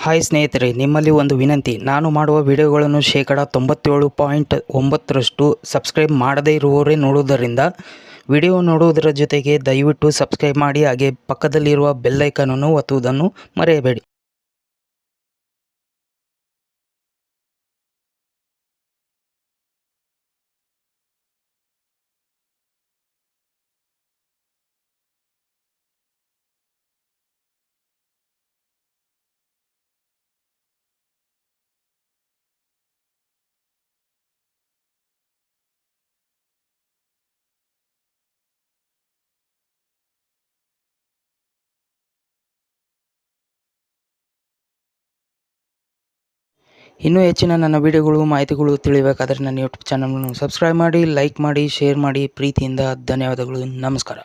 Hi ಸ್ನೇಹಿತರೆ, ನಿಮ್ಮಲ್ಲಿ ಒಂದು ವಿನಂತಿ. ನಾನು ಮಾಡುವ ವಿಡಿಯೋಗಳನ್ನು ಶೇಕಡ 97.9% ಸಬ್ಸ್ಕ್ರೈಬ್ ಮಾಡದೇ ಇರುವವರೇ ನೋಡುವುದರಿಂದ ವಿಡಿಯೋ ನೋಡುವುದರ ಜೊತೆಗೆ ದಯವಿಟ್ಟು ಸಬ್ಸ್ಕ್ರೈಬ್ ಮಾಡಿ, ಹಾಗೆ ಪಕ್ಕದಲ್ಲಿರುವ ಬೆಲ್ ಐಕಾನನ್ನು ಒತ್ತುವುದನ್ನು ಮರೆಯಬೇಡಿ. ಇನ್ನೂ ಹೆಚ್ಚಿನ ನನ್ನ ವಿಡಿಯೋಗಳು ಮಾಹಿತಿಗಳು ತಿಳಿಯಬೇಕಾದರೆ ನನ್ನ ಯೂಟ್ಯೂಬ್ ಚಾನಲನ್ನು ಸಬ್ಸ್ಕ್ರೈಬ್ ಮಾಡಿ, ಲೈಕ್ ಮಾಡಿ, ಶೇರ್ ಮಾಡಿ. ಪ್ರೀತಿಯಿಂದ ಧನ್ಯವಾದಗಳು. ನಮಸ್ಕಾರ.